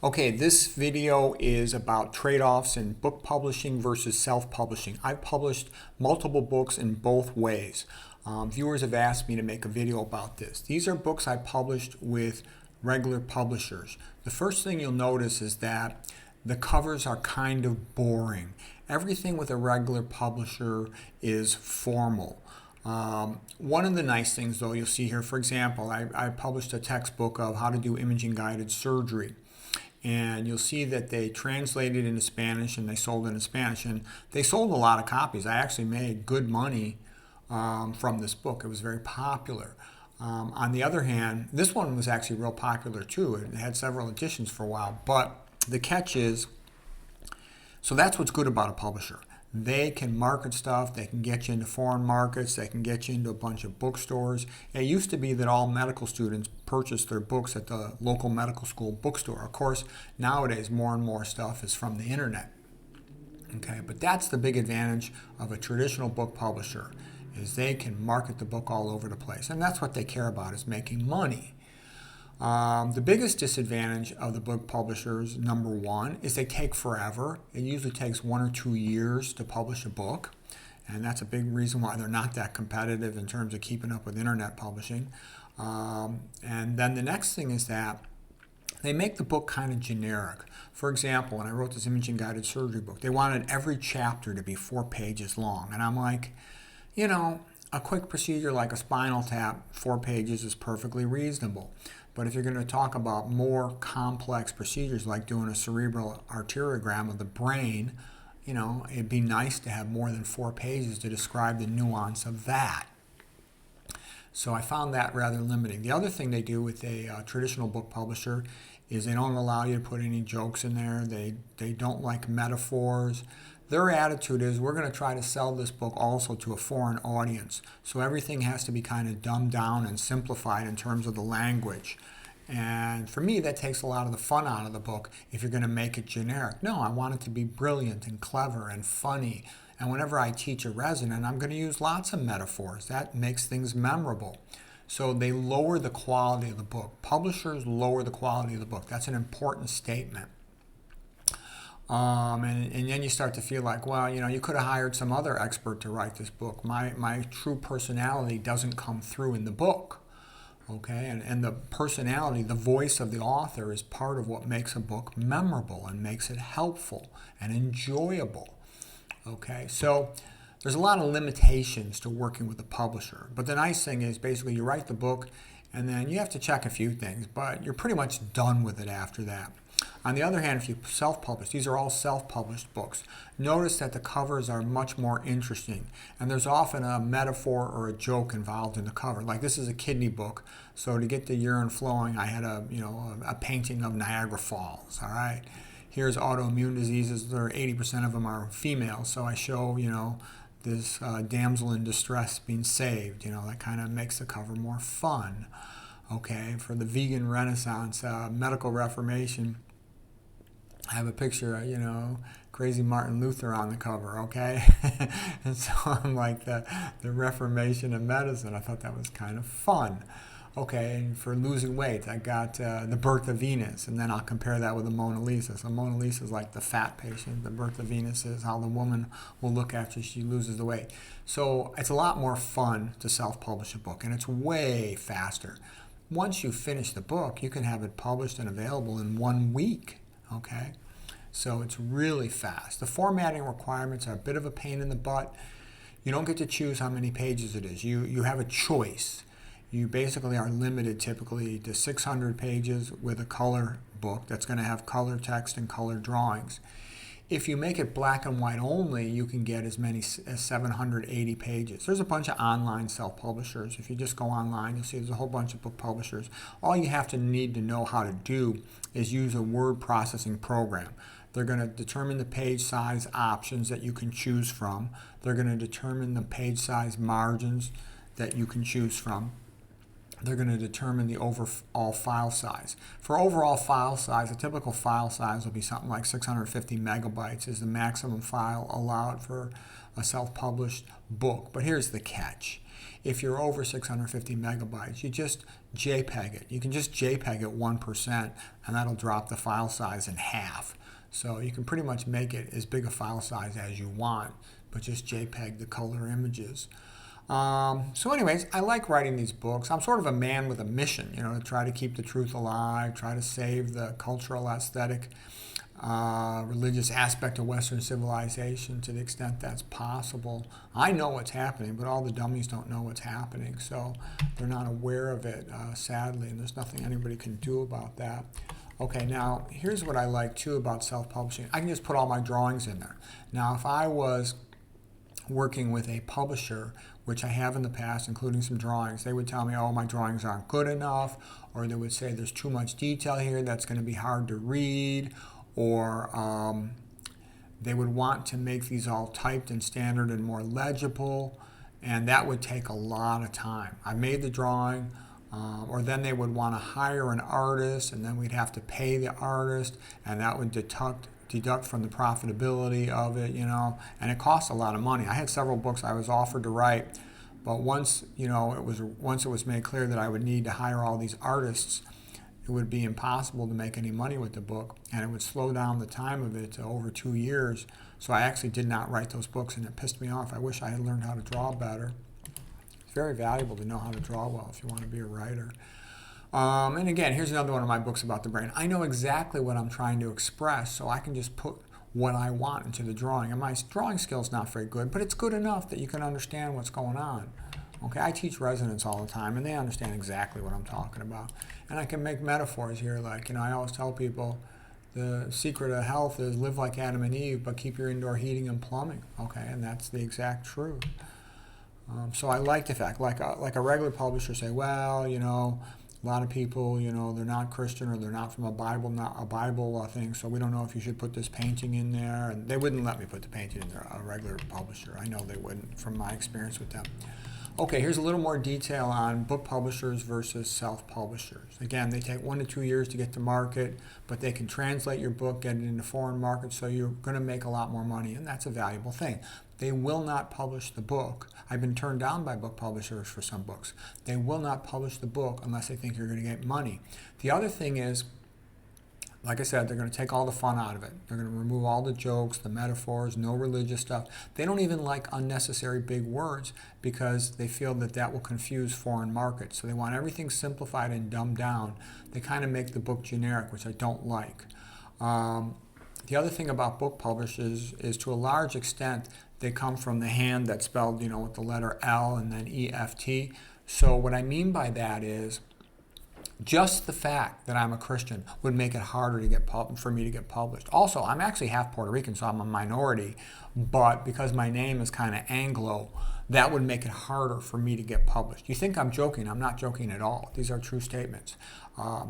Okay, this video is about trade-offs in book publishing versus self-publishing. I've published multiple books in both ways. Viewers have asked me to make a video about this. These are books I published with regular publishers. The first thing you'll notice is that the covers are kind of boring. Everything with a regular publisher is formal. One of the nice things, though, you'll see here, for example, I published a textbook of how to do imaging guided surgery. And you'll see that they translated into Spanish and they sold into Spanish. And they sold a lot of copies. I actually made good money from this book. It was very popular. On the other hand, this one was actually real popular too. It had several editions for a while. But the catch is, so that's what's good about a publisher. They can market stuff, they can get you into foreign markets, they can get you into a bunch of bookstores. It used to be that all medical students purchased their books at the local medical school bookstore. Of course, nowadays more and more stuff is from the internet. Okay, but that's the big advantage of a traditional book publisher, is they can market the book all over the place. And that's what they care about, is making money. The biggest disadvantage of the book publishers, number one, is they take forever. It usually takes 1 or 2 years to publish a book, and that's a big reason why they're not that competitive in terms of keeping up with internet publishing. And then the next thing is that they make the book kind of generic. For example, when I wrote this imaging guided surgery book, they wanted every chapter to be 4 pages long, and I'm like, you know, a quick procedure like a spinal tap, 4 pages is perfectly reasonable. But if you're going to talk about more complex procedures like doing a cerebral arteriogram of the brain, you know, it'd be nice to have more than 4 pages to describe the nuance of that. So I found that rather limiting. The other thing they do with a traditional book publisher is they don't allow you to put any jokes in there. They don't like metaphors. Their attitude is, we're going to try to sell this book also to a foreign audience. So everything has to be kind of dumbed down and simplified in terms of the language. And for me, that takes a lot of the fun out of the book if you're going to make it generic. No, I want it to be brilliant and clever and funny. And whenever I teach a resident, I'm going to use lots of metaphors. That makes things memorable. So they lower the quality of the book. Publishers lower the quality of the book. That's an important statement. And then you start to feel like, well, you know, you could have hired some other expert to write this book. My true personality doesn't come through in the book, okay? And the personality, the voice of the author is part of what makes a book memorable and makes it helpful and enjoyable, okay? So there's a lot of limitations to working with a publisher. But the nice thing is basically you write the book and then you have to check a few things, but you're pretty much done with it after that. On the other hand, if you self-publish, these are all self-published books, notice that the covers are much more interesting. And there's often a metaphor or a joke involved in the cover. Like this is a kidney book, so to get the urine flowing, I had a painting of Niagara Falls, all right? Here's autoimmune diseases. 80% of them are female, so I show, this damsel in distress being saved. That kind of makes the cover more fun. Okay, for the vegan renaissance, medical reformation, I have a picture of, crazy Martin Luther on the cover, okay? And so I'm like the Reformation of medicine. I thought that was kind of fun. Okay, and for losing weight, I got the birth of Venus, and then I'll compare that with the Mona Lisa. So Mona Lisa is like the fat patient. The birth of Venus is how the woman will look after she loses the weight. So it's a lot more fun to self-publish a book, and it's way faster. Once you finish the book, you can have it published and available in 1 week, okay? So it's really fast. The formatting requirements are a bit of a pain in the butt. You don't get to choose how many pages it is. You have a choice. You basically are limited typically to 600 pages with a color book that's going to have color text and color drawings. If you make it black and white only, you can get as many as 780 pages. There's a bunch of online self-publishers. If you just go online, you'll see there's a whole bunch of book publishers. All you have to need to know how to do is use a word processing program. They're going to determine the page size options that you can choose from. They're going to determine the page size margins that you can choose from. They're going to determine the overall file size. For overall file size, a typical file size will be something like 650 megabytes is the maximum file allowed for a self-published book. But here's the catch. If you're over 650 megabytes, you just JPEG it. You can just JPEG it 1%, and that'll drop the file size in half. So you can pretty much make it as big a file size as you want, but just JPEG the color images. So anyways, I like writing these books. I'm sort of a man with a mission, to try to keep the truth alive, try to save the cultural, aesthetic, religious aspect of Western civilization to the extent that's possible. I know what's happening, but all the dummies don't know what's happening, so they're not aware of it, sadly, and there's nothing anybody can do about that. Okay, now here's what I like too about self-publishing. I can just put all my drawings in there. Now, if I was working with a publisher, which I have in the past, including some drawings, they would tell me, oh, my drawings aren't good enough, or they would say there's too much detail here that's going to be hard to read, or they would want to make these all typed and standard and more legible, and that would take a lot of time. I made the drawing, or then they would want to hire an artist, and then we'd have to pay the artist, and that would deduct from the profitability of it, and it costs a lot of money. I had several books I was offered to write, but once it was made clear that I would need to hire all these artists, it would be impossible to make any money with the book, and it would slow down the time of it to over 2 years. So I actually did not write those books, and it pissed me off. I wish I had learned how to draw better. It's very valuable to know how to draw well if you want to be a writer. And again, here's another one of my books about the brain. I know exactly what I'm trying to express, so I can just put what I want into the drawing. And my drawing skill's not very good, but it's good enough that you can understand what's going on. Okay, I teach residents all the time, and they understand exactly what I'm talking about. And I can make metaphors here, like, I always tell people, the secret of health is live like Adam and Eve, but keep your indoor heating and plumbing. Okay, and that's the exact truth. So I like the fact, like a regular publisher say, well, a lot of people, they're not Christian, or they're not from a Bible thing, so we don't know if you should put this painting in there. And they wouldn't let me put the painting in there, a regular publisher. I know they wouldn't from my experience with them. Okay, here's a little more detail on book publishers versus self-publishers. Again, they take 1 to 2 years to get to market, but they can translate your book, get it into foreign markets, so you're going to make a lot more money, and that's a valuable thing. They will not publish the book. I've been turned down by book publishers for some books. They will not publish the book unless they think you're going to get money. The other thing is, like I said, they're going to take all the fun out of it. They're going to remove all the jokes, the metaphors, no religious stuff. They don't even like unnecessary big words because they feel that will confuse foreign markets. So they want everything simplified and dumbed down. They kind of make the book generic, which I don't like. The other thing about book publishers is to a large extent, they come from the hand that's spelled, with the letter L and then EFT. So what I mean by that is, just the fact that I'm a Christian would make it harder for me to get published. Also, I'm actually half Puerto Rican, so I'm a minority, but because my name is kind of Anglo, that would make it harder for me to get published. You think I'm joking? I'm not joking at all. These are true statements.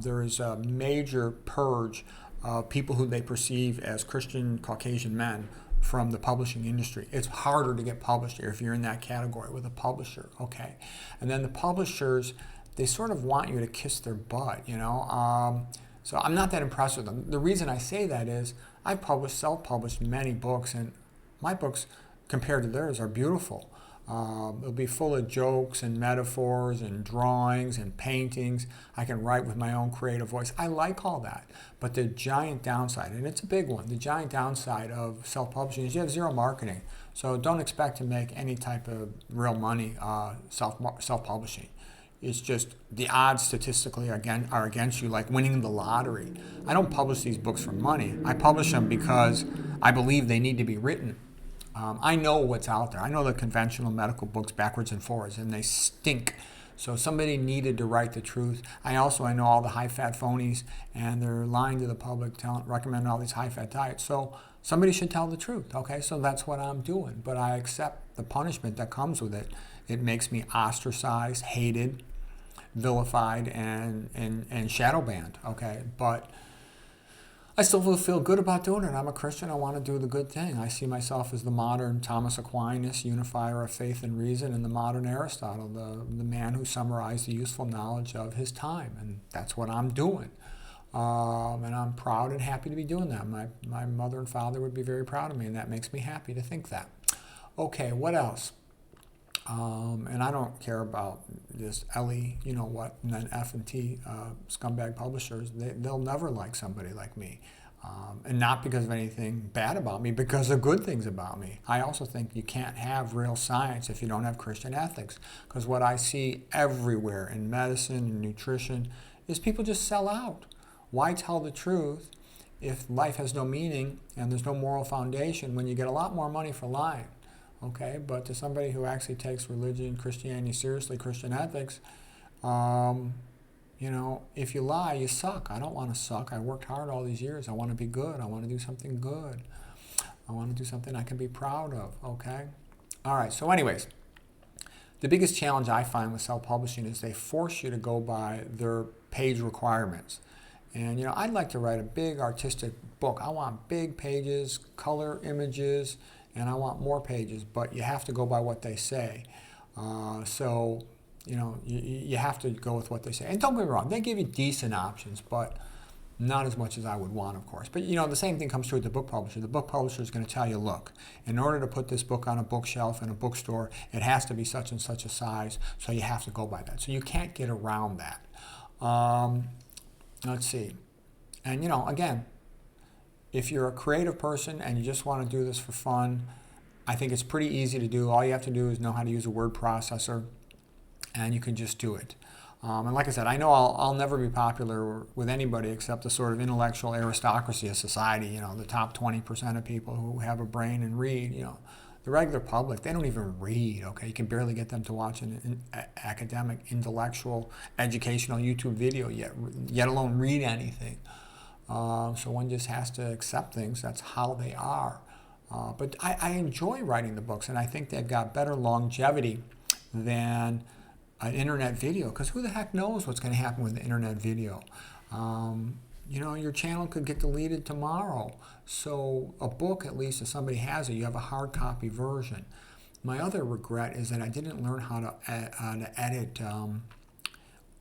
There is a major purge of people who they perceive as Christian Caucasian men from the publishing industry. It's harder to get published here if you're in that category with a publisher, okay? And then the publishers, they sort of want you to kiss their butt, So I'm not that impressed with them. The reason I say that is I've self-published many books, and my books, compared to theirs, are beautiful. It'll be full of jokes and metaphors and drawings and paintings. I can write with my own creative voice. I like all that. But the giant downside, and it's a big one, the giant downside of self-publishing is you have zero marketing. So don't expect to make any type of real money self-publishing. It's just the odds statistically are against you, like winning the lottery. I don't publish these books for money. I publish them because I believe they need to be written. I know what's out there. I know the conventional medical books backwards and forwards, and they stink. So somebody needed to write the truth. I know all the high-fat phonies, and they're lying to the public, recommending all these high-fat diets. So somebody should tell the truth, okay? So that's what I'm doing. But I accept the punishment that comes with it. It makes me ostracized, hated, vilified, and shadow banned, okay? But I still feel good about doing it. I'm a Christian. I want to do the good thing. I see myself as the modern Thomas Aquinas, unifier of faith and reason, and the modern Aristotle, the man who summarized the useful knowledge of his time. And that's what I'm doing. And I'm proud and happy to be doing that. My mother and father would be very proud of me, and that makes me happy to think that. Okay, what else? And I don't care about this Ellie, you know what, and then F and T scumbag publishers. They'll never like somebody like me. And not because of anything bad about me, because of good things about me. I also think you can't have real science if you don't have Christian ethics. Because what I see everywhere in medicine and nutrition is people just sell out. Why tell the truth if life has no meaning and there's no moral foundation when you get a lot more money for lying? Okay, but to somebody who actually takes religion, Christianity seriously, Christian ethics, you know, if you lie, you suck. I don't want to suck. I worked hard all these years. I want to be good. I want to do something good. I want to do something I can be proud of, okay? All right, so anyways, the biggest challenge I find with self-publishing is they force you to go by their page requirements. And, you know, I'd like to write a big artistic book. I want big pages, color images, and I want more pages, but you have to go by what they say. So, you know, you have to go with what they say. And don't get me wrong, they give you decent options, but not as much as I would want, of course. But, you know, the same thing comes true with the book publisher. The book publisher is going to tell you, look, in order to put this book on a bookshelf in a bookstore, it has to be such and such a size, so you have to go by that. So you can't get around that. Let's see. And, you know, again, if you're a creative person and you just want to do this for fun, I think it's pretty easy to do. All you have to do is know how to use a word processor, and you can just do it. And like I said, I know I'll never be popular with anybody except the sort of intellectual aristocracy of society, you know, the top 20% of people who have a brain and read, you know. The regular public, they don't even read, okay? You can barely get them to watch an academic, intellectual, educational YouTube video, yet alone read anything. So one just has to accept things. That's how they are. But I enjoy writing the books, and I think they've got better longevity than an internet video, because who the heck knows what's going to happen with the internet video? You know, your channel could get deleted tomorrow. So a book, at least if somebody has it, you have a hard copy version. My other regret is that I didn't learn how to edit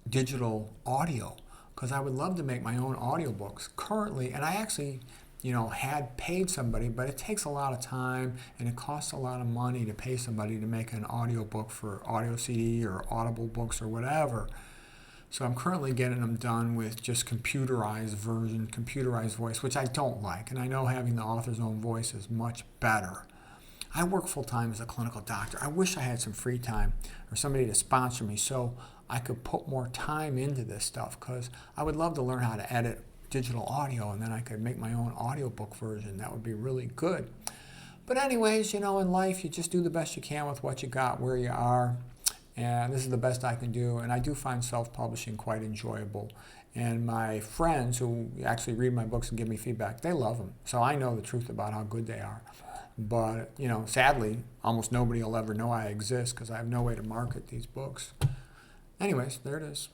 digital audio, because I would love to make my own audiobooks currently, and I actually, you know, had paid somebody, but it takes a lot of time and it costs a lot of money to pay somebody to make an audiobook for Audio CD or Audible books or whatever. So I'm currently getting them done with just computerized version, computerized voice, which I don't like, and I know having the author's own voice is much better. I work full-time as a clinical doctor. I wish I had some free time or somebody to sponsor me so I could put more time into this stuff, because I would love to learn how to edit digital audio, and then I could make my own audiobook version. That would be really good. But anyways, you know, in life, you just do the best you can with what you got, where you are, and this is the best I can do. And I do find self-publishing quite enjoyable. And my friends who actually read my books and give me feedback, they love them. So I know the truth about how good they are. But, you know, sadly, almost nobody will ever know I exist because I have no way to market these books. Anyways, there it is.